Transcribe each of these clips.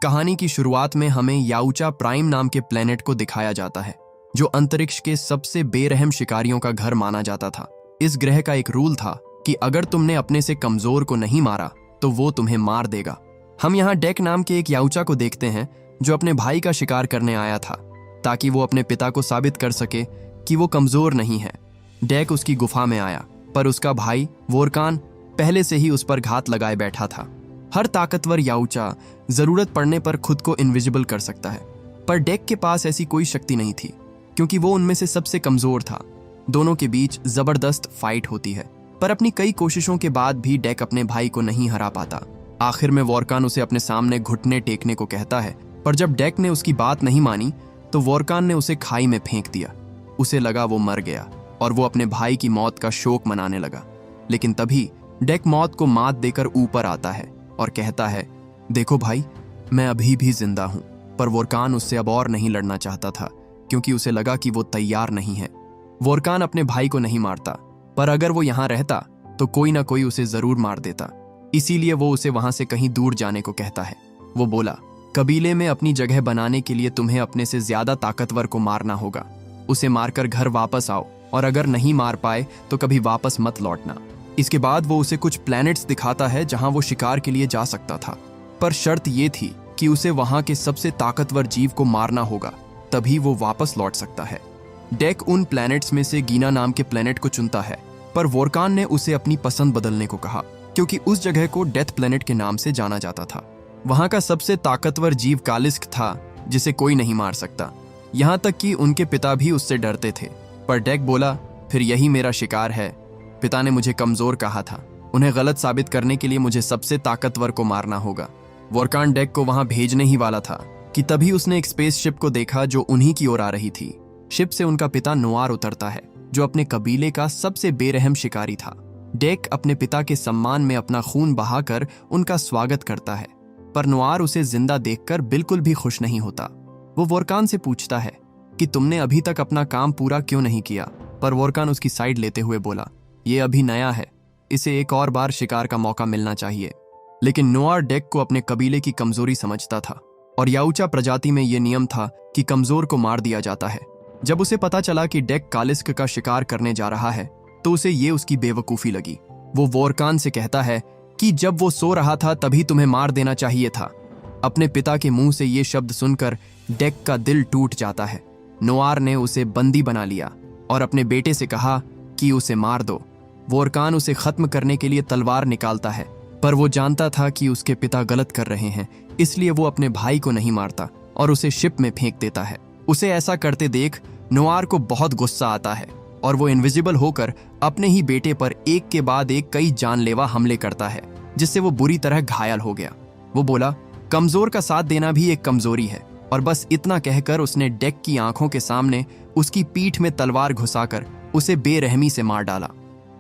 कहानी की शुरुआत में हमें याउचा प्राइम नाम के प्लेनेट को दिखाया जाता है, जो अंतरिक्ष के सबसे बेरहम शिकारियों का घर माना जाता था। इस ग्रह का एक रूल था कि अगर तुमने अपने से कमजोर को नहीं मारा तो वो तुम्हें मार देगा। हम यहाँ डेक नाम के एक याउचा को देखते हैं जो अपने भाई का शिकार करने आया था ताकि वो अपने पिता को साबित कर सके कि वो कमजोर नहीं है। डेक उसकी गुफा में आया, पर उसका भाई वोरकान पहले से ही उस पर घात लगाए बैठा था। हर ताकतवर याउचा जरूरत पड़ने पर खुद को इनविजिबल कर सकता है, पर डेक के पास ऐसी कोई शक्ति नहीं थी क्योंकि वो उनमें से सबसे कमजोर था। दोनों के बीच जबरदस्त फाइट होती है, पर अपनी कई कोशिशों के बाद भी डेक अपने भाई को नहीं हरा पाता। आखिर में वोरकान उसे अपने सामने घुटने टेकने को कहता है, पर जब डेक ने उसकी बात नहीं मानी तो वोरकान ने उसे खाई में फेंक दिया। उसे लगा वो मर गया और वो अपने भाई की मौत का शोक मनाने लगा। लेकिन तभी डेक मौत को मात देकर ऊपर आता है और कहता है, देखो भाई, मैं अभी भी जिंदा हूं। पर वोरकान उससे अब और नहीं लड़ना चाहता था क्योंकि उसे लगा कि वो तैयार नहीं है। वोरकान अपने भाई को नहीं मारता, पर अगर वो यहां रहता तो कोई ना कोई उसे जरूर मार देता। इसीलिए वो उसे वहां से कहीं दूर जाने को कहता है। वो बोला, कबीले में अपनी जगह बनाने के लिए तुम्हें अपने से ज्यादा ताकतवर को मारना होगा। उसे मारकर घर वापस आओ और अगर नहीं मार पाए तो कभी वापस मत लौटना। इसके बाद वो उसे कुछ प्लैनेट्स दिखाता है जहां वो शिकार के लिए जा सकता था, पर शर्त ये थी कि उसे वहां के सबसे ताकतवर जीव को मारना होगा, तभी वो वापस लौट सकता है। डेक उन प्लैनेट्स में से गीना नाम के प्लैनेट को चुनता है, पर वोरकान ने उसे अपनी पसंद बदलने को कहा क्योंकि उस जगह को डेथ प्लैनेट के नाम से जाना जाता था। वहां का सबसे ताकतवर जीव कालिस्क था जिसे कोई नहीं मार सकता, यहां तक कि उनके पिता भी उससे डरते थे। पर डेक बोला, फिर यही मेरा शिकार है। पिता ने मुझे कमजोर कहा था, उन्हें गलत साबित करने के लिए मुझे सबसे ताकतवर को मारना होगा। वोरकान डेक को वहां भेजने ही वाला था कि तभी उसने एक स्पेसशिप को देखा जो उन्हीं की ओर आ रही थी। शिप से उनका पिता नोआर उतरता है जो अपने कबीले का सबसे बेरहम शिकारी था। डेक अपने पिता के सम्मान में अपना खून बहाकर उनका स्वागत करता है, पर नोआर उसे जिंदा देखकर बिल्कुल भी खुश नहीं होता। वो वोरकान से पूछता है कि तुमने अभी तक अपना काम पूरा क्यों नहीं किया, पर वोरकान उसकी साइड लेते हुए बोला, ये अभी नया है, इसे एक और बार शिकार का मौका मिलना चाहिए। लेकिन नोआर डेक को अपने कबीले की कमजोरी समझता था और याउचा प्रजाति में यह नियम था कि कमजोर को मार दिया जाता है। जब उसे पता चला कि डेक कालिस्क का शिकार करने जा रहा है तो उसे ये उसकी बेवकूफी लगी। वो वोरकान से कहता है कि जब वो सो रहा था तभी तुम्हें मार देना चाहिए था। अपने पिता के मुंह से ये शब्द सुनकर डेक का दिल टूट जाता है। नोआर ने उसे बंदी बना लिया और अपने बेटे से कहा कि उसे मार दो। वोरकान उसे खत्म करने के लिए तलवार निकालता है, पर वो जानता था कि उसके पिता गलत कर रहे हैं, इसलिए वो अपने भाई को नहीं मारता और उसे शिप में फेंक देता है। उसे ऐसा करते देख नोआर को बहुत गुस्सा आता है और वो इनविजिबल होकर अपने ही बेटे पर एक के बाद एक कई जानलेवा हमले करता है, जिससे वो बुरी तरह घायल हो गया। वो बोला, कमजोर का साथ देना भी एक कमजोरी है, और बस इतना कहकर उसने डेक की आंखों के सामने उसकी पीठ में तलवार घुसाकर उसे बेरहमी से मार डाला।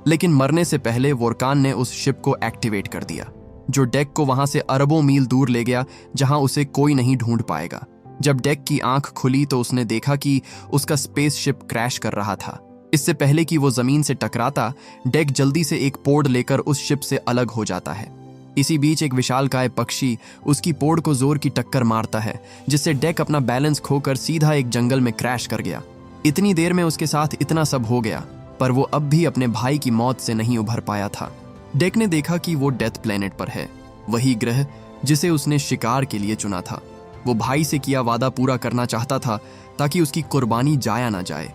लेकिन मरने से पहले वोरकान ने उस शिप को एक्टिवेट कर दिया, जो डेक को वहां से अरबों मील दूर ले गया जहां उसे कोई नहीं ढूंढ पाएगा। जब डेक की आंख खुली तो उसने देखा कि उसका स्पेस शिप क्रैश कर रहा था। इससे पहले कि वो जमीन से टकराता, डेक जल्दी से एक पोड़ लेकर उस शिप से अलग हो जाता है। इसी बीच एक विशालकाय पक्षी उसकी पोड़ को जोर की टक्कर मारता है, जिससे डेक अपना बैलेंस खोकर सीधा एक जंगल में क्रैश कर गया। इतनी देर में उसके साथ इतना सब हो गया, पर वो अब भी अपने भाई की मौत से नहीं उभर पाया था। डेक ने देखा कि वो डेथ प्लेनेट पर है, वही ग्रह जिसे उसने शिकार के लिए चुना था। वो भाई से किया वादा पूरा करना चाहता था ताकि उसकी कुर्बानी जाया ना जाए।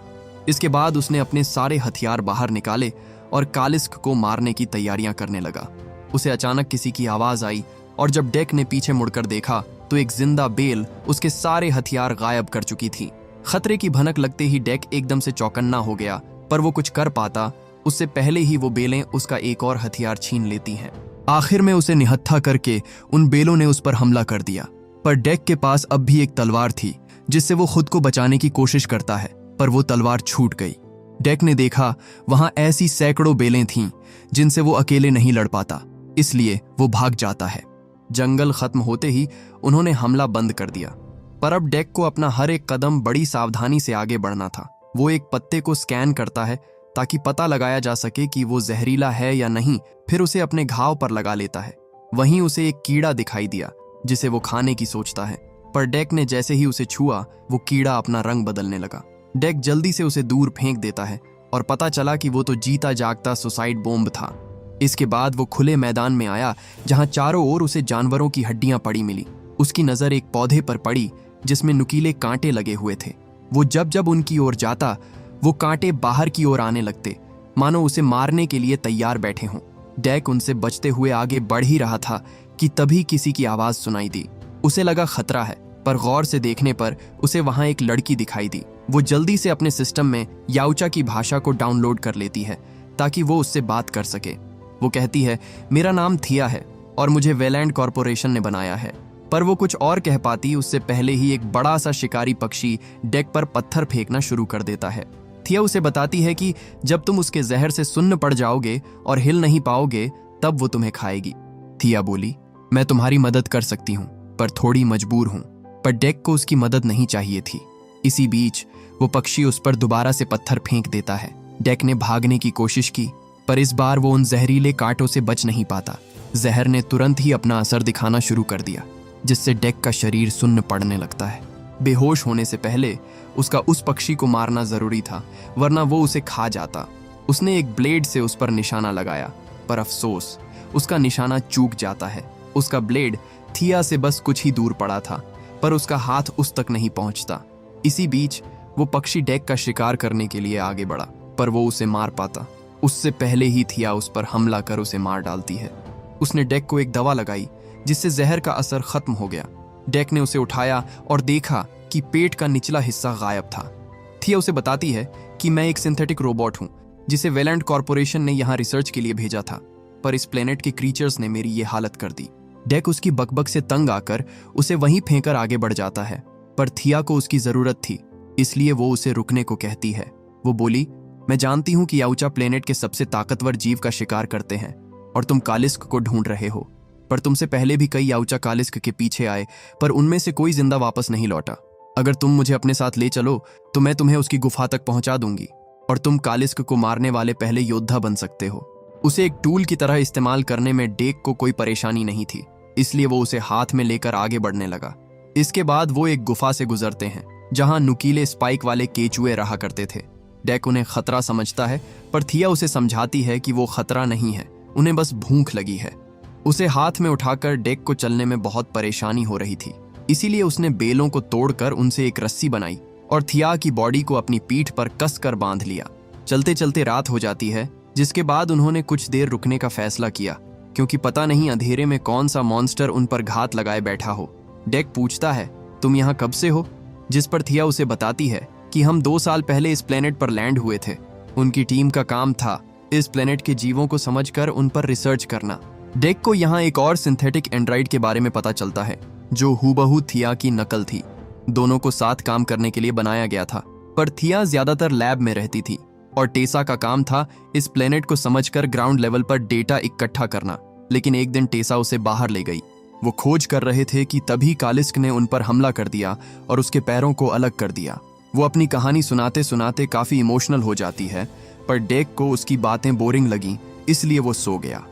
इसके बाद उसने अपने सारे हथियार बाहर निकाले और कालिस्क को मारने की तैयारियां करने लगा। उसे अचानक किसी की आवाज आई और जब डेक ने पीछे मुड़कर देखा तो एक जिंदा बेल उसके सारे हथियार गायब कर चुकी थी। खतरे की भनक लगते ही डेक एकदम से चौकन्ना हो गया, पर वो कुछ कर पाता उससे पहले ही वो बेलें उसका एक और हथियार छीन लेती हैं। आखिर में उसे निहत्था करके उन बेलों ने उस पर हमला कर दिया, पर डेक के पास अब भी एक तलवार थी जिससे वो खुद को बचाने की कोशिश करता है, पर वो तलवार छूट गई। डेक ने देखा वहां ऐसी सैकड़ों बेलें थीं जिनसे वो अकेले नहीं लड़ पाता, इसलिए वो भाग जाता है। जंगल खत्म होते ही उन्होंने हमला बंद कर दिया, पर अब डेक को अपना हर एक कदम बड़ी सावधानी से आगे बढ़ना था। वो एक पत्ते को स्कैन करता है ताकि पता लगाया जा सके कि वो जहरीला है या नहीं, फिर उसे अपने घाव पर लगा लेता है। वहीं उसे एक कीड़ा दिखाई दिया जिसे वो खाने की सोचता है। पर डेक ने जैसे ही उसे छुआ, वो कीड़ा अपना रंग बदलने लगा। डेक जल्दी से उसे दूर फेंक देता है और पता चला कि वो तो जीता जागता सुसाइड बॉम्ब था। इसके बाद वो खुले मैदान में आया जहां चारों ओर उसे जानवरों की हड्डियां पड़ी मिली। उसकी नजर एक पौधे पर पड़ी जिसमें नुकीले कांटे लगे हुए थे। वो जब जब उनकी ओर जाता, वो कांटे बाहर की ओर आने लगते, मानो उसे मारने के लिए तैयार बैठे हों। डेक उनसे बचते हुए आगे बढ़ ही रहा था कि तभी किसी की आवाज सुनाई दी। उसे लगा खतरा है, पर गौर से देखने पर उसे वहां एक लड़की दिखाई दी। वो जल्दी से अपने सिस्टम में याउचा की भाषा को डाउनलोड कर लेती है ताकि वो उससे बात कर सके। वो कहती है, मेरा नाम थिया है और मुझे वेलैंड कॉरपोरेशन ने बनाया है। पर वो कुछ और कह पाती उससे पहले ही एक बड़ा सा शिकारी पक्षी डेक पर पत्थर फेंकना शुरू कर देता है। थिया उसे बताती है कि जब तुम उसके जहर से सुन्न पड़ जाओगे और हिल नहीं पाओगे, तब वो तुम्हें खाएगी। थिया बोली, मैं तुम्हारी मदद कर सकती हूँ, पर थोड़ी मजबूर हूँ। पर डेक को उसकी मदद नहीं चाहिए थी। इसी बीच वो पक्षी उस पर दोबारा से पत्थर फेंक देता है। डेक ने भागने की कोशिश की, पर इस बार वो उन जहरीले कांटों से बच नहीं पाता। जहर ने तुरंत ही अपना असर दिखाना शुरू कर दिया, जिससे डेक का शरीर सुन्न पड़ने लगता है। बेहोश होने से पहले उसका उस पक्षी को मारना जरूरी था, वरना वो उसे खा जाता। उसने एक ब्लेड से उस पर निशाना लगाया, पर अफसोस उसका निशाना चूक जाता है। उसका ब्लेड थिया से बस कुछ ही दूर पड़ा था, पर उसका हाथ उस तक नहीं पहुंचता। इसी बीच वो पक्षी डेक का शिकार करने के लिए आगे बढ़ा, पर वो उसे मार पाता उससे पहले ही थिया उस पर हमला कर उसे मार डालती है। उसने डेक को एक दवा लगाई जिससे जहर का असर खत्म हो गया। डेक ने उसे उठाया और देखा कि पेट का निचला हिस्सा गायब था। थिया उसे बताती है कि मैं एक सिंथेटिक रोबोट हूं जिसे वेलैंड कॉरपोरेशन ने यहां रिसर्च के लिए भेजा था, पर इस प्लेनेट के क्रीचर्स ने मेरी ये हालत कर दी। डेक उसकी बकबक से तंग आकर उसे वहीं फेंकर आगे बढ़ जाता है, पर थिया को उसकी जरूरत थी, इसलिए वो उसे रुकने को कहती है। वो बोली, मैं जानती हूं कि याउचा प्लेनेट के सबसे ताकतवर जीव का शिकार करते हैं और तुम कालिस्क को ढूंढ रहे हो, पर तुमसे पहले भी कई याउचा कालिस्क के पीछे आए, पर उनमें से कोई जिंदा वापस नहीं लौटा। अगर तुम मुझे अपने साथ ले चलो तो मैं तुम्हें उसकी गुफा तक पहुंचा दूंगी और तुम कालिस्क को मारने वाले पहले योद्धा बन सकते हो। उसे एक टूल की तरह इस्तेमाल करने में डेक को कोई परेशानी नहीं थी, इसलिए वो उसे हाथ में लेकर आगे बढ़ने लगा। इसके बाद वो एक गुफा से गुजरते हैं जहां नुकीले स्पाइक वाले केचुए रहा करते थे। डेक उन्हें खतरा समझता है, पर थिया उसे समझाती है कि वो खतरा नहीं है, उन्हें बस भूख लगी है। उसे हाथ में उठाकर डेक को चलने में बहुत परेशानी हो रही थी, इसीलिए उसने बेलों को तोड़कर उनसे एक रस्सी बनाई और थिया की बॉडी को अपनी पीठ पर कसकर बांध लिया। चलते चलते रात हो जाती है, जिसके बाद उन्होंने कुछ देर रुकने का फैसला किया, क्योंकि पता नहीं अंधेरे में कौन सा मॉन्स्टर उन पर घात लगाए बैठा हो। डेक पूछता है, तुम यहाँ कब से हो? जिस पर थिया उसे बताती है कि हम 2 साल पहले इस प्लेनेट पर लैंड हुए थे। उनकी टीम का काम था इस प्लेनेट के जीवों को समझकर उन पर रिसर्च करना। डेक को यहाँ एक और सिंथेटिक एंड्रॉइड के बारे में पता चलता है जो हूबहू थिया की नकल थी। दोनों को साथ काम करने के लिए बनाया गया था, पर थिया ज्यादातर लैब में रहती थी और टेसा का काम था इस प्लेनेट को समझकर ग्राउंड लेवल पर डेटा इकट्ठा करना। लेकिन एक दिन टेसा उसे बाहर ले गई। वो खोज कर रहे थे कि तभी कालिस्क ने उन पर हमला कर दिया और उसके पैरों को अलग कर दिया। वो अपनी कहानी सुनाते सुनाते काफी इमोशनल हो जाती है, पर डेक को उसकी बातें बोरिंग लगी, इसलिए वो सो गया।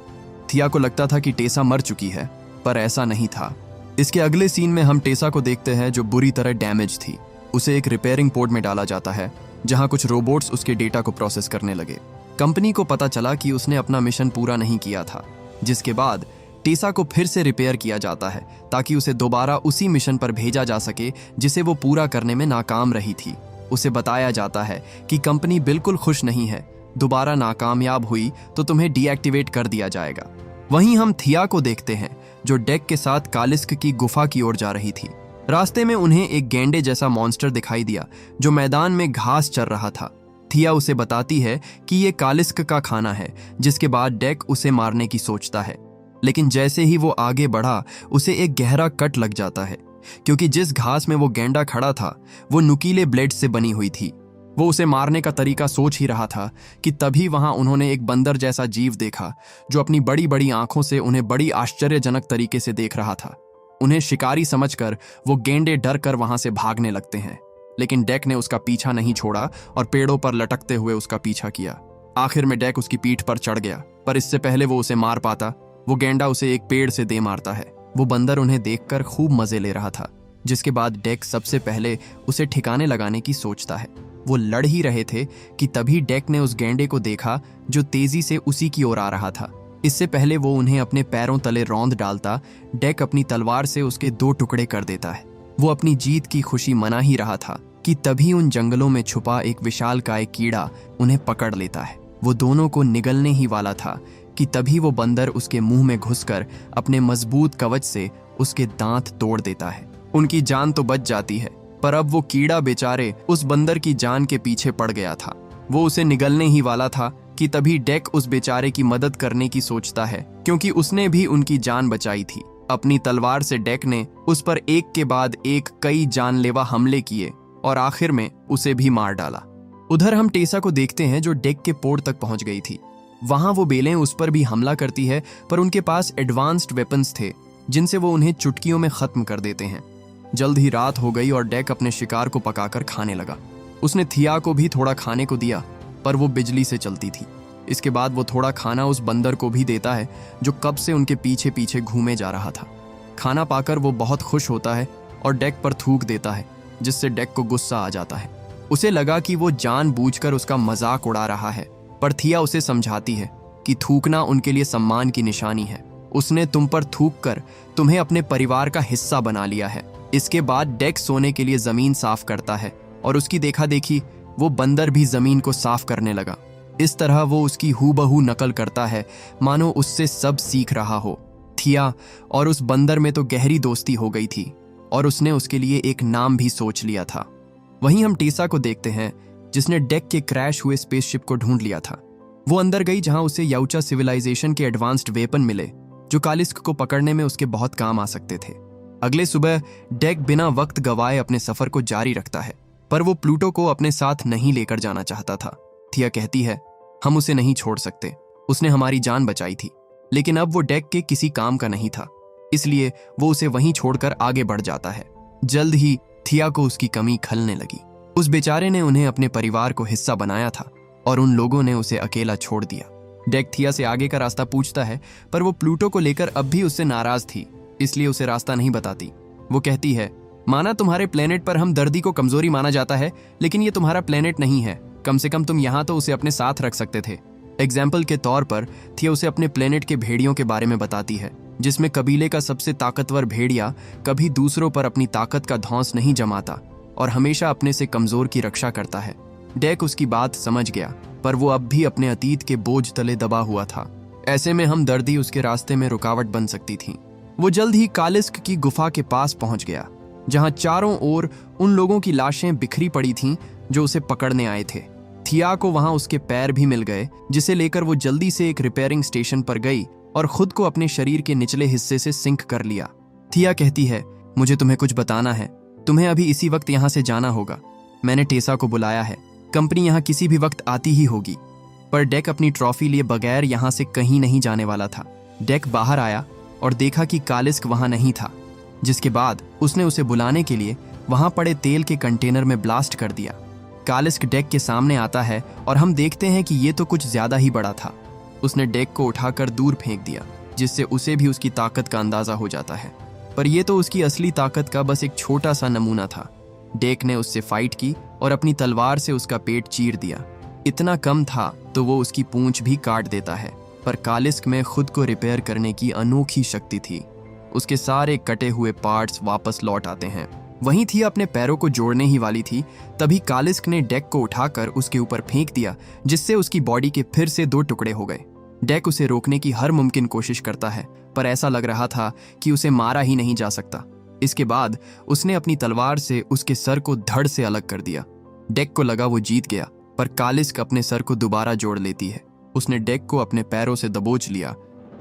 थिया को लगता था कि टेसा मर चुकी है, पर ऐसा नहीं था। इसके अगले सीन में हम टेसा को देखते हैं जो बुरी तरह डैमेज थी। उसे एक रिपेयरिंग पोर्ट में डाला जाता है जहां कुछ रोबोट्स उसके डेटा को प्रोसेस करने लगे। कंपनी को पता चला कि उसने अपना मिशन पूरा नहीं किया था, जिसके बाद टेसा को फिर से रिपेयर किया जाता है ताकि उसे दोबारा उसी मिशन पर भेजा जा सके जिसे वो पूरा करने में नाकाम रही थी। उसे बताया जाता है कि कंपनी बिल्कुल खुश नहीं है, दोबारा नाकामयाब हुई तो तुम्हें डीएक्टिवेट कर दिया जाएगा। वहीं हम थिया को देखते हैं जो डेक के साथ कालिस्क की गुफा की ओर जा रही थी। रास्ते में उन्हें एक गैंडे जैसा मॉन्स्टर दिखाई दिया जो मैदान में घास चर रहा था। थिया उसे बताती है कि ये कालिस्क का खाना है, जिसके बाद डेक उसे मारने की सोचता है। लेकिन जैसे ही वो आगे बढ़ा, उसे एक गहरा कट लग जाता है, क्योंकि जिस घास में वो गैंडा खड़ा था वो नुकीले ब्लेड से बनी हुई थी। वो उसे मारने का तरीका सोच ही रहा था कि तभी वहां उन्होंने एक बंदर जैसा जीव देखा जो अपनी बड़ी बड़ी आंखों से उन्हें बड़ी आश्चर्यजनक तरीके से देख रहा था। उन्हें शिकारी समझकर वो गेंडे डर कर वहां से भागने लगते हैं, लेकिन डेक ने उसका पीछा नहीं छोड़ा और पेड़ों पर लटकते हुए उसका पीछा किया। आखिर में डेक उसकी पीठ पर चढ़ गया, पर इससे पहले वो उसे मार पाता, वो गेंडा उसे एक पेड़ से दे मारता है। वो बंदर उन्हें देखकर खूब मजे ले रहा था, जिसके बाद डेक सबसे पहले उसे ठिकाने लगाने की सोचता है। वो लड़ ही रहे थे कि तभी डेक ने उस गैंडे को देखा जो तेजी से उसी की ओर आ रहा था। इससे पहले वो उन्हें अपने पैरों तले रौंद डालता, डेक अपनी तलवार से उसके 2 टुकड़े कर देता है। वो अपनी जीत की खुशी मना ही रहा था कि तभी उन जंगलों में छुपा एक विशालकाय कीड़ा उन्हें पकड़ लेता है। वो दोनों को निगलने ही वाला था कि तभी वो बंदर उसके मुंह में घुसकर अपने मजबूत कवच से उसके दांत तोड़ देता है। उनकी जान तो बच जाती है, पर अब वो कीड़ा बेचारे उस बंदर की जान के पीछे पड़ गया था। वो उसे निगलने ही वाला था कि तभी डेक उस बेचारे की मदद करने की सोचता है, क्योंकि उसने भी उनकी जान बचाई थी। अपनी तलवार से डेक ने उस पर एक के बाद एक कई जानलेवा हमले किए और आखिर में उसे भी मार डाला। उधर हम टेसा को देखते हैं जो डेक के पोड़ तक पहुंच गई थी। वहां वो बेलें उस पर भी हमला करती है, पर उनके पास एडवांस्ड वेपन्स थे जिनसे वो उन्हें चुटकियों में खत्म कर देते हैं। जल्द ही रात हो गई और डेक अपने शिकार को पकाकर खाने लगा। उसने थिया को भी थोड़ा खाने को दिया, पर वो बिजली से चलती थी। इसके बाद वो थोड़ा खाना उस बंदर को भी देता है जो कब से उनके पीछे पीछे घूमे जा रहा था। खाना पाकर वो बहुत खुश होता है और डेक पर थूक देता है, जिससे डेक को गुस्सा आ जाता है। उसे लगा कि वो जानबूझकर उसका मजाक उड़ा रहा है, पर थिया उसे समझाती है कि थूकना उनके लिए सम्मान की निशानी है। उसने तुम पर थूक कर तुम्हें अपने परिवार का हिस्सा बना लिया है। इसके बाद डेक सोने के लिए जमीन साफ करता है और उसकी देखा देखी वो बंदर भी जमीन को साफ करने लगा। इस तरह वो उसकी हूबहू नकल करता है, मानो उससे सब सीख रहा हो। थिया और उस बंदर में तो गहरी दोस्ती हो गई थी और उसने उसके लिए एक नाम भी सोच लिया था। वहीं हम टेसा को देखते हैं जिसने डेक के क्रैश हुए स्पेसशिप को ढूंढ लिया था। वो अंदर गई जहां उसे याउचा सिविलाइजेशन के एडवांस्ड वेपन मिले जो कालिस्क को पकड़ने में उसके बहुत काम आ सकते थे। अगले सुबह डेक बिना वक्त गवाए अपने सफर को जारी रखता है, पर वो प्लूटो को अपने साथ नहीं लेकर जाना चाहता था। थिया कहती है, हम उसे नहीं छोड़ सकते, उसने हमारी जान बचाई थी। लेकिन अब वो डेक के किसी काम का नहीं था, इसलिए वो उसे वहीं छोड़कर आगे बढ़ जाता है। जल्द ही थिया को उसकी कमी खलने लगी। उस बेचारे ने उन्हें अपने परिवार को हिस्सा बनाया था और उन लोगों ने उसे अकेला छोड़ दिया। डेक थिया से आगे का रास्ता पूछता है, पर वो प्लूटो को लेकर अब भी उससे नाराज थी, इसलिए उसे रास्ता नहीं बताती। वो कहती है, माना तुम्हारे प्लेनेट पर हम दर्दी को कमजोरी माना जाता है, लेकिन ये तुम्हारा प्लेनेट नहीं है। कम से कम तुम यहाँ तो उसे अपने साथ रख सकते थे। एग्जाम्पल के तौर पर थिया उसे अपने प्लेनेट के भेड़ियों के बारे में बताती है, जिसमें कबीले का सबसे ताकतवर भेड़िया कभी दूसरों पर अपनी ताकत का धौंस नहीं जमाता और हमेशा अपने से कमजोर की रक्षा करता है। डेक उसकी बात समझ गया, पर वो अब भी अपने अतीत के बोझ तले दबा हुआ था। ऐसे में हम दर्दी उसके रास्ते में रुकावट बन सकती थी। वो जल्द ही कालिस्क की गुफा के पास पहुंच गया, जहां चारों ओर उन लोगों की लाशें बिखरी पड़ी थीं जो उसे पकड़ने आए थे। थिया को वहां उसके पैर भी मिल गए, जिसे लेकर वो जल्दी से एक रिपेयरिंग स्टेशन पर गई और खुद को अपने शरीर के निचले हिस्से से सिंक कर लिया। थिया कहती है, मुझे तुम्हें कुछ बताना है, तुम्हें अभी इसी वक्त यहाँ से जाना होगा। मैंने टेसा को बुलाया है, कंपनी यहाँ किसी भी वक्त आती ही होगी। पर डेक अपनी ट्रॉफी लिए बगैर यहाँ से कहीं नहीं जाने वाला था। डेक बाहर आया और देखा कि कालिस्क वहां नहीं था, जिसके बाद उसने उसे बुलाने के लिए वहां पड़े तेल के कंटेनर में ब्लास्ट कर दिया। कालिस्क डेक के सामने आता है और हम देखते हैं कि ये तो कुछ ज्यादा ही बड़ा था। उसने डेक को उठाकर दूर फेंक दिया, जिससे उसे भी उसकी ताकत का अंदाजा हो जाता है। पर यह तो उसकी असली ताकत का बस एक छोटा सा नमूना था। डेक ने उससे फाइट की और अपनी तलवार से उसका पेट चीर दिया। इतना कम था तो वो उसकी पूंछ भी काट देता है, पर कालिस्क में खुद को रिपेयर करने की अनोखी शक्ति थी। उसके सारे कटे हुए पार्ट्स वापस लौट आते हैं। वहीं थी अपने पैरों को जोड़ने ही वाली थी, तभी कालिस्क ने डेक को उठाकर उसके ऊपर फेंक दिया, जिससे उसकी बॉडी के फिर से 2 टुकड़े हो गए। डेक उसे रोकने की हर मुमकिन कोशिश करता है, पर ऐसा लग रहा था कि उसे मारा ही नहीं जा सकता। इसके बाद उसने अपनी तलवार से उसके सर को धड़ से अलग कर दिया। डेक को लगा वो जीत गया, पर कालिस्क अपने सर को दोबारा जोड़ लेती है। उसने डेक को अपने पैरों से दबोच लिया।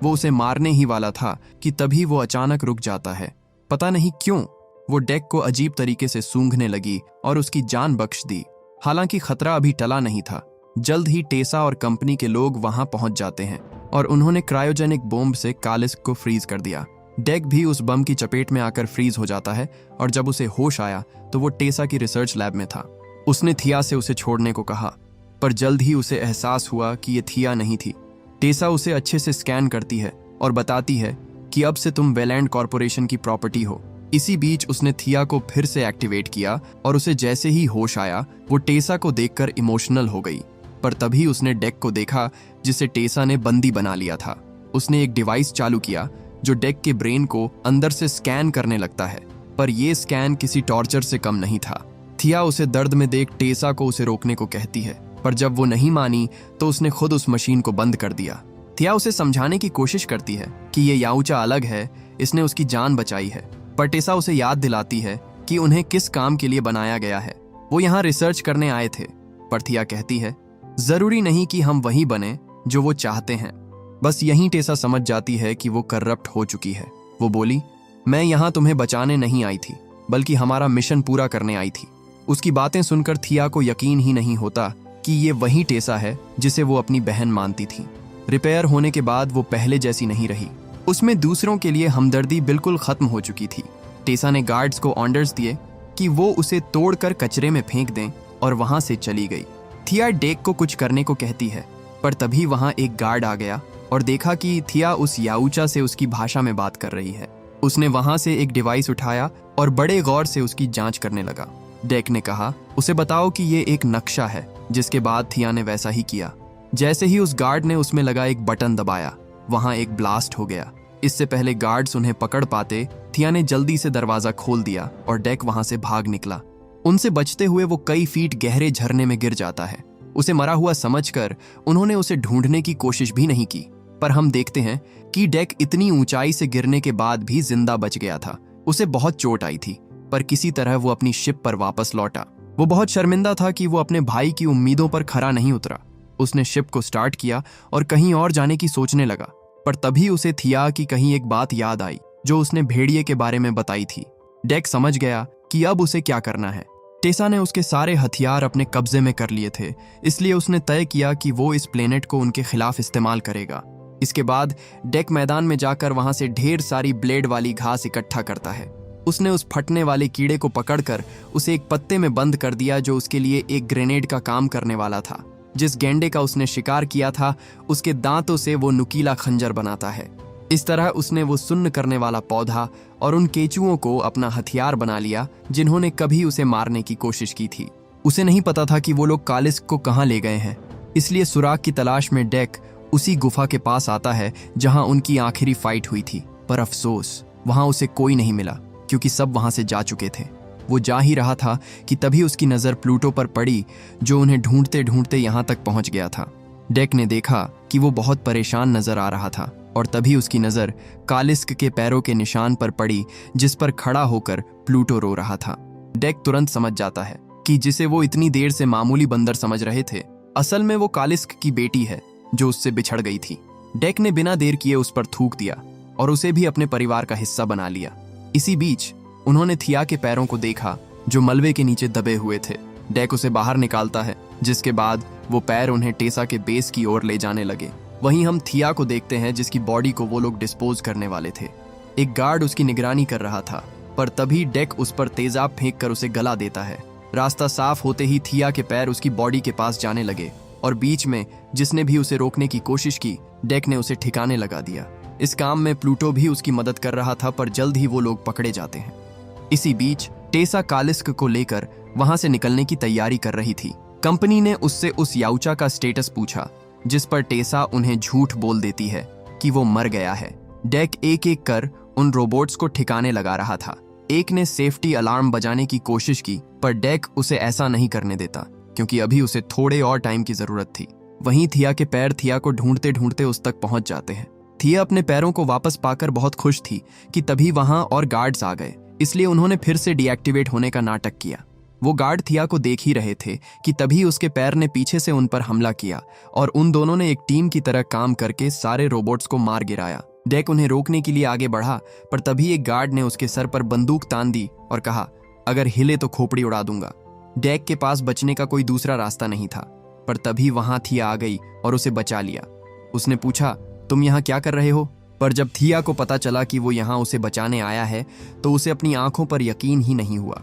वो उसे मारने ही वाला था कि तभी वो अचानक रुक जाता है। पता नहीं क्यों वो डेक को अजीब तरीके से सूंघने लगी और उसकी जान बख्श दी। हालांकि खतरा अभी टला नहीं था। जल्द ही टेसा और कंपनी के लोग वहां पहुंच जाते हैं और उन्होंने क्रायोजेनिक बॉम्ब से कालिस्क को फ्रीज कर दिया। डेक भी उस बम की चपेट में आकर फ्रीज हो जाता है और जब उसे होश आया तो वो टेसा की रिसर्च लैब में था। उसने थिया से उसे छोड़ने को कहा, पर जल्द ही उसे एहसास हुआ कि ये थिया नहीं थी। टेसा उसे अच्छे से स्कैन करती है और बताती है कि अब से तुम वेलैंड कॉरपोरेशन की प्रॉपर्टी हो। इसी बीच उसने थिया को फिर से एक्टिवेट किया और उसे जैसे ही होश आया वो टेसा को देखकर इमोशनल हो गई। पर तभी उसने डेक को देखा जिसे टेसा ने बंदी बना लिया था। उसने एक डिवाइस चालू किया जो डेक के ब्रेन को अंदर से स्कैन करने लगता है, पर यह स्कैन किसी टॉर्चर से कम नहीं था। थिया उसे दर्द में देख टेसा को उसे रोकने को कहती है, पर जब वो नहीं मानी तो उसने खुद उस मशीन को बंद कर दिया। थिया उसे समझाने की कोशिश करती है कि ये याऊचा अलग है, इसने उसकी जान बचाई है। पर टेसा उसे याद दिलाती है कि उन्हें किस काम के लिए बनाया गया है। वो यहाँ रिसर्च करने आए थे। पर थिया कहती है, जरूरी नहीं कि हम वही बने जो वो चाहते हैं। बस यहीं टेसा समझ जाती है कि वो करप्ट हो चुकी है। वो बोली, मैं यहाँ तुम्हें बचाने नहीं आई थी, बल्कि हमारा मिशन पूरा करने आई थी। उसकी बातें सुनकर थिया को यकीन ही नहीं होता कि ये वही टेसा है जिसे वो अपनी बहन मानती थी। रिपेयर होने के बाद वो पहले जैसी नहीं रही। उसमें दूसरों के लिए हमदर्दी बिल्कुल खत्म हो चुकी थी। टेसा ने गार्ड्स को ऑर्डर्स दिए कि वो उसे तोड़कर कचरे में फेंक दें और वहां से चली गई। थिया डेक को कुछ करने को कहती है, पर तभी वहां एक गार्ड आ गया और देखा कि थिया उस याऊचा से उसकी भाषा में बात कर रही है। उसने वहां से एक डिवाइस उठाया और बड़े गौर से उसकी जांच करने लगा। डेक ने कहा, उसे बताओ कि ये एक नक्शा है, जिसके बाद थिया ने वैसा ही किया। जैसे ही उस गार्ड ने उसमें लगा एक बटन दबाया, वहां एक ब्लास्ट हो गया। इससे पहले गार्ड्स उन्हें पकड़ पाते, थिया ने जल्दी से दरवाजा खोल दिया और डेक वहां से भाग निकला। उनसे बचते हुए वो कई फीट गहरे झरने में गिर जाता है। उसे मरा हुआ समझकर उन्होंने उसे ढूंढने की कोशिश भी नहीं की, पर हम देखते हैं कि डेक इतनी ऊंचाई से गिरने के बाद भी जिंदा बच गया था। उसे बहुत चोट आई थी, पर किसी तरह वो अपनी शिप पर वापस लौटा। वो बहुत शर्मिंदा था कि वो अपने भाई की उम्मीदों पर खरा नहीं उतरा। उसने शिप को स्टार्ट किया और कहीं और जाने की सोचने लगा, पर तभी उसे थिया की कहीं एक बात याद आई जो उसने भेड़िए के बारे में बताई थी। डेक समझ गया कि अब उसे क्या करना है। टेसा ने उसके सारे हथियार अपने कब्जे में कर लिए थे, इसलिए उसने तय किया कि वो इस प्लेनेट को उनके खिलाफ इस्तेमाल करेगा। इसके बाद डेक मैदान में जाकर वहां से ढेर सारी ब्लेड वाली घास इकट्ठा करता है। उसने उस फटने वाले कीड़े को पकड़कर उसे एक पत्ते में बंद कर दिया जो उसके लिए एक ग्रेनेड का काम करने वाला था। जिस गेंडे का उसने शिकार किया था, उसके दांतों से वो नुकीला खंजर बनाता है। इस तरह उसने वो सुन्न करने वाला पौधा और उन केचुओं को अपना हथियार बना लिया जिन्होंने कभी उसे मारने की कोशिश की थी। उसे नहीं पता था कि वो लोग कालिस्क को कहाँ ले गए हैं, इसलिए सुराग की तलाश में डेक उसी गुफा के पास आता है जहां उनकी आखिरी फाइट हुई थी। पर अफसोस, वहां उसे कोई नहीं मिला क्योंकि सब वहां से जा चुके थे। वो जा ही रहा था कि तभी उसकी नज़र प्लूटो पर पड़ी, जो उन्हें ढूंढते ढूंढते यहाँ तक पहुंच गया था। डेक ने देखा कि वो बहुत परेशान नजर आ रहा था और तभी उसकी नज़र कालिस्क के पैरों के निशान पर पड़ी जिस पर खड़ा होकर प्लूटो रो रहा था। डेक तुरंत समझ जाता है कि जिसे वो इतनी देर से मामूली बंदर समझ रहे थे, असल में वो कालिस्क की बेटी है जो उससे बिछड़ गई थी। डेक ने बिना देर किए उस पर थूक दिया और उसे भी अपने परिवार का हिस्सा बना लिया। इसी बीच उन्होंने थिया के पैरों को देखा जो मलबे के नीचे दबे हुए थे। डेक उसे बाहर निकालता है, जिसके बाद वो पैर उन्हें टेसा के बेस की ओर ले जाने लगे। वहीं हम थिया को देखते हैं जिसकी बॉडी को वो लोग डिस्पोज करने वाले थे। एक गार्ड उसकी निगरानी कर रहा था, पर तभी डेक उस पर तेजाब फेंक कर उसे गला देता है। रास्ता साफ होते ही थिया के पैर उसकी बॉडी के पास जाने लगे और बीच में जिसने भी उसे रोकने की कोशिश की, डेक ने उसे ठिकाने लगा दिया। इस काम में प्लूटो भी उसकी मदद कर रहा था, पर जल्द ही वो लोग पकड़े जाते हैं। इसी बीच टेसा कालिस्क को लेकर वहां से निकलने की तैयारी कर रही थी। कंपनी ने उससे उस याऊचा का स्टेटस पूछा, जिस पर टेसा उन्हें झूठ बोल देती है कि वो मर गया है। डेक एक एक कर उन रोबोट्स को ठिकाने लगा रहा था। एक ने सेफ्टी अलार्म बजाने की कोशिश की, पर डेक उसे ऐसा नहीं करने देता क्योंकि अभी उसे थोड़े और टाइम की जरूरत थी। वहीं थिया के पैर थिया को ढूंढते ढूंढते उस तक पहुंच जाते हैं। थिया अपने पैरों को वापस पाकर बहुत खुश थी कि तभी वहां और गार्ड्स आ गए, इसलिए उन्होंने फिर से डीएक्टिवेट होने का नाटक किया। वो गार्ड थिया को देख ही रहे थे कि तभी उसके पैर ने पीछे से उन पर हमला किया और उन दोनों ने एक टीम की तरह काम करके सारे रोबोट्स को मार गिराया। डेक उन्हें रोकने के लिए आगे बढ़ा, पर तभी एक गार्ड ने उसके सर पर बंदूक तान दी और कहा, अगर हिले तो खोपड़ी उड़ा दूंगा। डेक के पास बचने का कोई दूसरा रास्ता नहीं था, पर तभी वहां थिया आ गई और उसे बचा लिया। उसने पूछा, तुम यहाँ क्या कर रहे हो? पर जब थिया को पता चला कि वो यहाँ उसे बचाने आया है, तो उसे अपनी आंखों पर यकीन ही नहीं हुआ।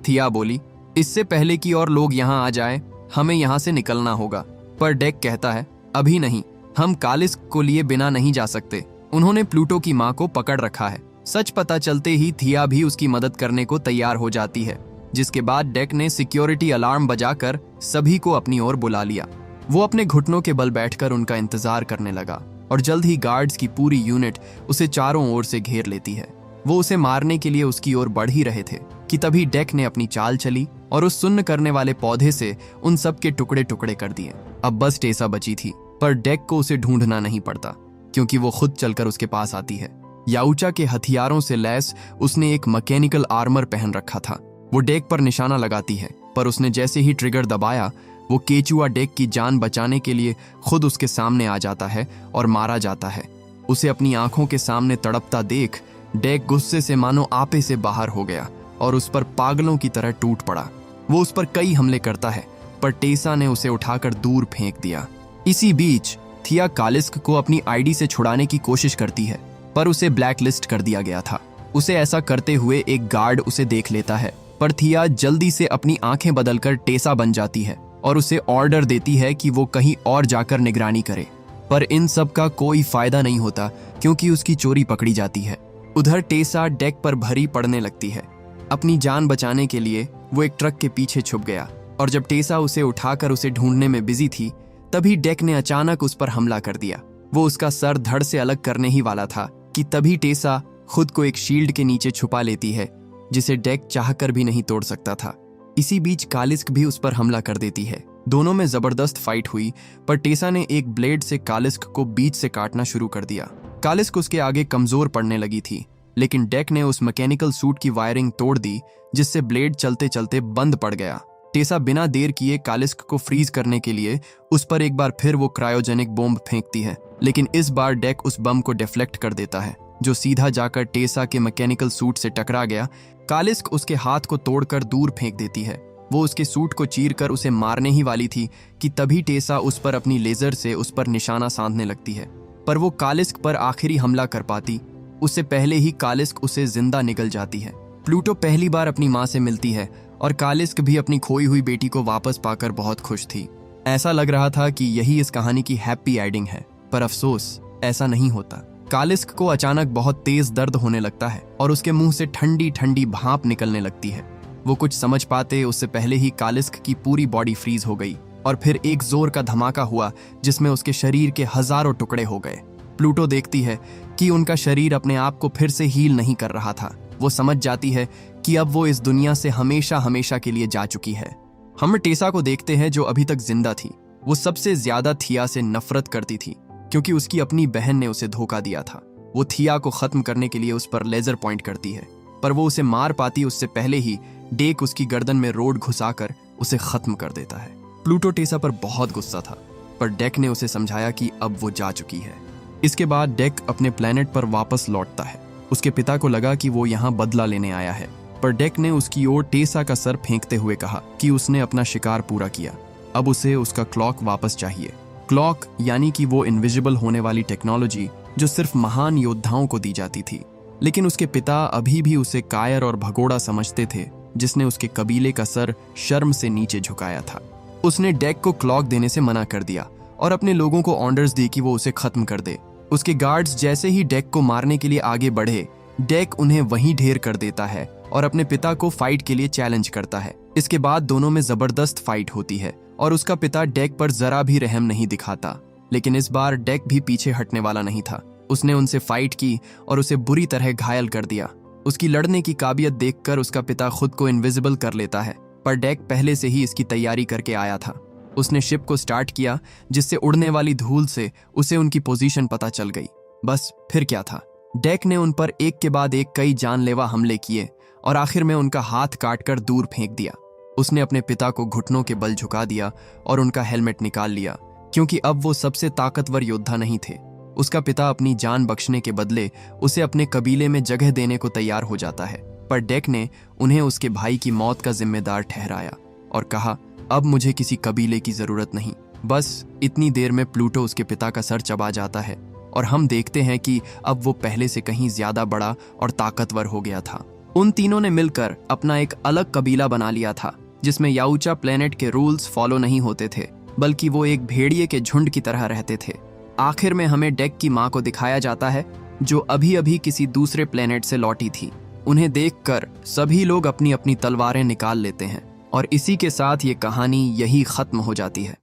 थिया बोली, इससे पहले कि और लोग यहाँ आ जाएं, हमें यहाँ से निकलना होगा। पर डेक कहता है, अभी नहीं, हम कालिस्क को लिए बिना नहीं जा सकते। उन्होंने प्लूटो की माँ को पकड़ रखा है। सच पता चलते ही थिया भी उसकी मदद करने को तैयार हो जाती है, जिसके बाद डेक ने सिक्योरिटी अलार्म बजाकर सभी को अपनी ओर बुला लिया। वो अपने घुटनों के बल बैठकर उनका इंतजार करने लगा और जल्द ही गार्ड्स की पूरी यूनिट उसे चारों ओर से घेर लेती है। वो उसे मारने के लिए उसकी ओर बढ़ ही रहे थे कि तभी डेक ने अपनी चाल चली और उस सुन्न करने वाले पौधे से उन सब के टुकड़े टुकड़े कर दिए। अब बस टेसा बची थी, पर डेक को उसे ढूंढना नहीं पड़ता क्योंकि वो खुद चलकर उसके पास आती है। याउचा के हथियारों से लैस उसने एक मैकेनिकल आर्मर पहन रखा था। वो डेक पर निशाना लगाती है, पर उसने जैसे ही ट्रिगर दबाया, वो केचुआ डेक की जान बचाने के लिए खुद उसके सामने आ जाता है और मारा जाता है। उसे अपनी आंखों के सामने तड़पता देख डेक गुस्से से मानो आपे से बाहर हो गया और उस पर पागलों की तरह टूट पड़ा। वो उस पर कई हमले करता है, पर टेसा ने उसे उठाकर दूर फेंक दिया। इसी बीच थिया कालिस्क को अपनी आईडी से छुड़ाने की कोशिश करती है, पर उसे ब्लैक लिस्ट कर दिया गया था। उसे ऐसा करते हुए एक गार्ड उसे देख लेता है, पर थिया जल्दी से अपनी आंखें बदलकर टेसा बन जाती है और उसे ऑर्डर देती है कि वो कहीं और जाकर निगरानी करे। पर इन सब का कोई फायदा नहीं होता क्योंकि उसकी चोरी पकड़ी जाती है। उधर टेसा डेक पर भरी पड़ने लगती है। अपनी जान बचाने के लिए वो एक ट्रक के पीछे छुप गया और जब टेसा उसे उठाकर उसे ढूंढने में बिजी थी, तभी डेक ने अचानक उस पर हमला कर दिया। वो उसका सर धड़ से अलग करने ही वाला था कि तभी टेसा खुद को एक शील्ड के नीचे छुपा लेती है, जिसे डेक चाहकर भी नहीं तोड़ सकता था। इसी बीच कालिस्क भी उस पर हमला कर देती है। दोनों में जबरदस्त फाइट हुई, पर टेसा ने एक ब्लेड से कालिस्क को बीच से काटना शुरू कर दिया। कालिस्क उसके आगे कमजोर पड़ने लगी थी, लेकिन डेक ने उस मैकेनिकल सूट की वायरिंग तोड़ दी, जिससे ब्लेड चलते चलते बंद पड़ गया। टेसा बिना देर किए कालिस्क को फ्रीज करने के लिए उस पर एक बार फिर वो क्रायोजेनिक बॉम्ब फेंकती है, लेकिन इस बार डेक उस बम को डिफ्लेक्ट कर देता है, जो सीधा जाकर टेसा के मैकेनिकल सूट से टकरा गया। कालिस्क उसके हाथ को तोड़कर दूर फेंक देती है। वो उसके सूट को चीरकर उसे मारने ही वाली थी कि तभी टेसा उस पर अपनी लेजर से उस पर निशाना साधने लगती है, पर वो कालिस्क पर आखिरी हमला कर पाती उससे पहले ही कालिस्क उसे जिंदा निगल जाती है। प्लूटो पहली बार अपनी माँ से मिलती है और कालिस्क भी अपनी खोई हुई बेटी को वापस पाकर बहुत खुश थी। ऐसा लग रहा था कि यही इस कहानी की हैप्पी एंडिंग है, पर अफसोस ऐसा नहीं होता। कालिस्क को अचानक बहुत तेज दर्द होने लगता है और उसके मुंह से ठंडी ठंडी भाप निकलने लगती है। वो कुछ समझ पाते उससे पहले ही कालिस्क की पूरी बॉडी फ्रीज हो गई और फिर एक जोर का धमाका हुआ जिसमें उसके शरीर के हजारों टुकड़े हो गए। प्लूटो देखती है कि उनका शरीर अपने आप को फिर से हील नहीं कर रहा था। वो समझ जाती है कि अब वो इस दुनिया से हमेशा हमेशा के लिए जा चुकी है। हम टेसा को देखते हैं जो अभी तक जिंदा थी। वो सबसे ज्यादा थिया से नफरत करती थी क्योंकि उसकी अपनी बहन ने उसे धोखा दिया था। वो थिया को खत्म करने के लिए उस पर लेजर पॉइंट करती है, पर वो उसे मार पाती उससे पहले ही डेक उसकी गर्दन में रोड घुसाकर उसे खत्म कर देता है। प्लूटो टेसा पर बहुत गुस्सा था, पर डेक ने उसे समझाया कि अब वो जा चुकी है। इसके बाद डेक अपने प्लेनेट पर वापस लौटता है। उसके पिता को लगा कि वो यहाँ बदला लेने आया है, पर डेक ने उसकी ओर टेसा का सर फेंकते हुए कहा कि उसने अपना शिकार पूरा किया, अब उसे उसका क्लॉक वापस चाहिए। क्लॉक यानी कि वो इनविजिबल होने वाली टेक्नोलॉजी जो सिर्फ महान योद्धाओं को दी जाती थी। लेकिन उसके पिता अभी भी उसे कायर और भगोड़ा समझते थे, जिसने उसके कबीले का सर शर्म से नीचे झुकाया था। उसने डेक को क्लॉक देने से मना कर दिया और अपने लोगों को ऑर्डर्स दी कि वो उसे खत्म कर दे। उसके गार्ड्स जैसे ही डेक को मारने के लिए आगे बढ़े, डेक उन्हें वहीं ढेर कर देता है और अपने पिता को फाइट के लिए चैलेंज करता है। इसके बाद दोनों में जबरदस्त फाइट होती है और उसका पिता डेक पर जरा भी रहम नहीं दिखाता। लेकिन इस बार डेक भी पीछे हटने वाला नहीं था। उसने उनसे फाइट की और उसे बुरी तरह घायल कर दिया। उसकी लड़ने की काबिलियत देखकर उसका पिता खुद को इनविजिबल कर लेता है, पर डेक पहले से ही इसकी तैयारी करके आया था। उसने शिप को स्टार्ट किया, जिससे उड़ने वाली धूल से उसे उनकी पोजीशन पता चल गई। बस फिर क्या था, डेक ने उन पर एक के बाद एक कई जानलेवा हमले किए और आखिर में उनका हाथ काटकर दूर फेंक दिया। उसने अपने पिता को घुटनों के बल झुका दिया और उनका हेलमेट निकाल लिया, क्योंकि अब वो सबसे ताकतवर योद्धा नहीं थे। उसका पिता अपनी जान बख्शने के बदले उसे अपने कबीले में जगह देने को तैयार हो जाता है, पर डेक ने उन्हें उसके भाई की मौत का जिम्मेदार ठहराया और कहा, अब मुझे किसी कबीले की जरूरत नहीं। बस इतनी देर में प्लूटो उसके पिता का सर चबा जाता है और हम देखते हैं कि अब वो पहले से कहीं ज्यादा बड़ा और ताकतवर हो गया था। उन तीनों ने मिलकर अपना एक अलग कबीला बना लिया था, जिसमें याउचा प्लेनेट के रूल्स फॉलो नहीं होते थे, बल्कि वो एक भेड़िए के झुंड की तरह रहते थे। आखिर में हमें डेक की माँ को दिखाया जाता है, जो अभी अभी किसी दूसरे प्लेनेट से लौटी थी। उन्हें देखकर सभी लोग अपनी अपनी तलवारें निकाल लेते हैं और इसी के साथ ये कहानी यही खत्म हो जाती है।